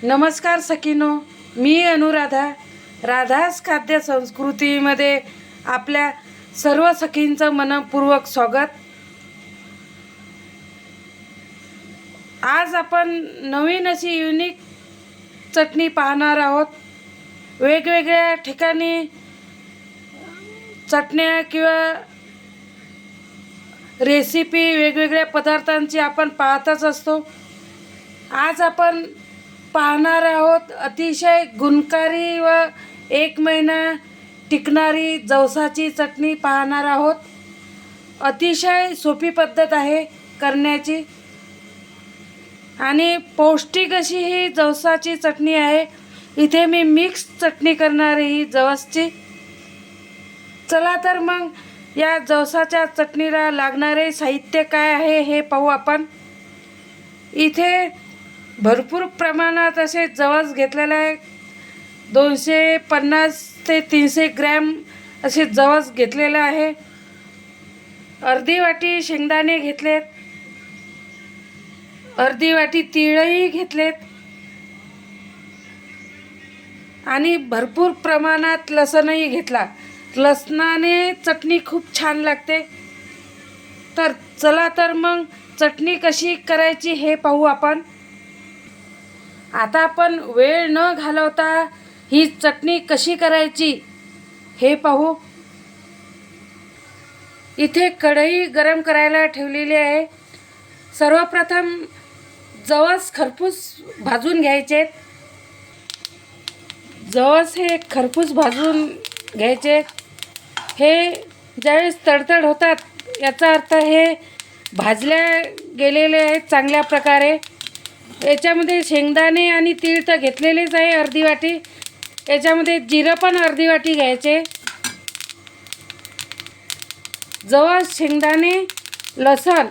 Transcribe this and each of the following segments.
नमस्कार सखीनो, मी अनुराधा. राधास खाद्य संस्कृतीमध्ये आपल्या सर्व सखींचं मनपूर्वक स्वागत. आज आपण नवीन अशी युनिक चटणी पाहणार आहोत. वेगवेगळ्या ठिकाणी चटण्या किंवा रेसिपी वेगवेगळ्या पदार्थांची आपण पाहतच असतो. आज आपण पाहणार आहोत अतिशय गुणकारी व 1 महिना टिकणारी जवसाची चटणी पाहणार आहोत. अतिशय सोपी पद्धत आहे करण्याची आणि पौष्टिक अशी ही जवसाची चटणी आहे. इथे मी मिक्स चटणी करणार आहे ही जवसची. चला तर मग या जवसाच्या चटणीला लागणारे साहित्य काय आहे हे पाहू आपण. इथे भरपूर प्रमाणात असे जवस घेतलेले आहे. 250 ते 300 ग्रॅम असे जवस घेतलेले आहे. अर्धी वाटी शेंगदाणे घेतलेत, अर्धी वाटी तीळही घेतलेत आणि भरपूर प्रमाणात लसणही घेतला. लसणाने चटणी खूप छान लागते. तर चला तर मग चटणी कशी करायची हे पाहू आपण. आता आपण वेळ न घालवता ही चटणी कशी करायची हे पाहू. इथे कढई गरम करायला ठेवलेली आहे. सर्वप्रथम जवस खरपूस भाजून घ्यायचे. जवस हे खरपूस भाजून घ्यायचे. हे ज्यावेळेस तडतड होतात याचा अर्थ हे भाजल्या गेलेले आहेत चांगल्या प्रकारे. याच्यामध्ये शेंगदाणे आणि तीळ तर घेतलेलेच आहे अर्धी वाटी. याच्यामध्ये जिरं पण अर्धी वाटी घ्यायचे. जवस, शेंगदाणे, लसण,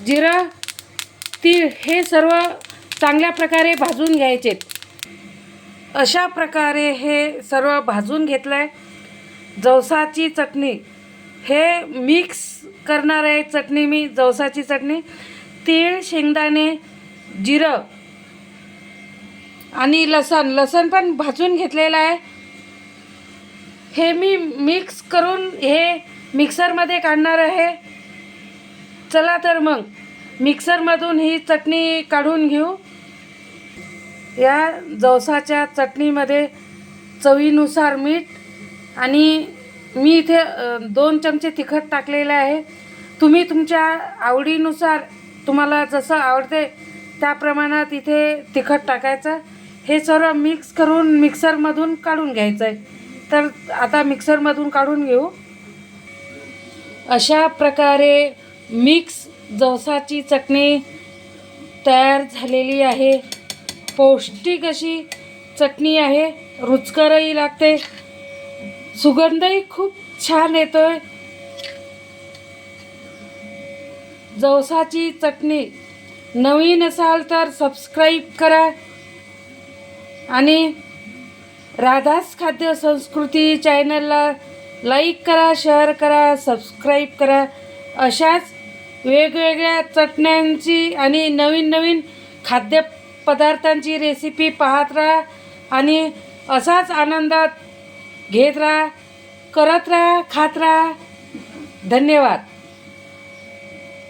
जिरं, तीळ हे सर्व चांगल्या प्रकारे भाजून घ्यायचे. अशा प्रकारे हे सर्व भाजून घेतलं आहे. जवसाची चटणी हे मिक्स करणार आहे चटणी मी. जवसाची चटणी तीळ, शेंगदाणे, जिरं आणि लसण पण भाजून घेतलेलं आहे. हे मी मिक्स करून हे मिक्सरमध्ये काढणार आहे. चला तर मग मिक्सरमधून ही चटणी काढून घेऊ. या जवसाच्या चटणीमध्ये चवीनुसार मीठ आणि मी इथे 2 चमचे तिखट टाकलेलं आहे. तुम्ही तुमच्या आवडीनुसार तुम्हाला जसं आवडते त्या प्रमाणात इथे तिखट टाकायचं. हे सर्व मिक्स करून मिक्सरमधून काढून घ्यायचं आहे. तर आता मिक्सरमधून काढून घेऊ. अशा प्रकारे मिक्स जवसाची चटणी तयार झालेली आहे. पौष्टिक अशी चटणी आहे. रुचकरही लागते. सुगंधही खूप छान येतोय. जवसाची चटणी नवीन असाल तर सबस्क्राईब करा आणि राधास खाद्य संस्कृती चॅनलला लाईक करा, शेअर करा, सबस्क्राईब करा. अशाच वेगवेगळ्या चटण्यांची आणि नवीन खाद्यपदार्थांची रेसिपी पाहत राहा आणि असाच आनंदात घेत राहा, करत राहा, खात राहा. धन्यवाद.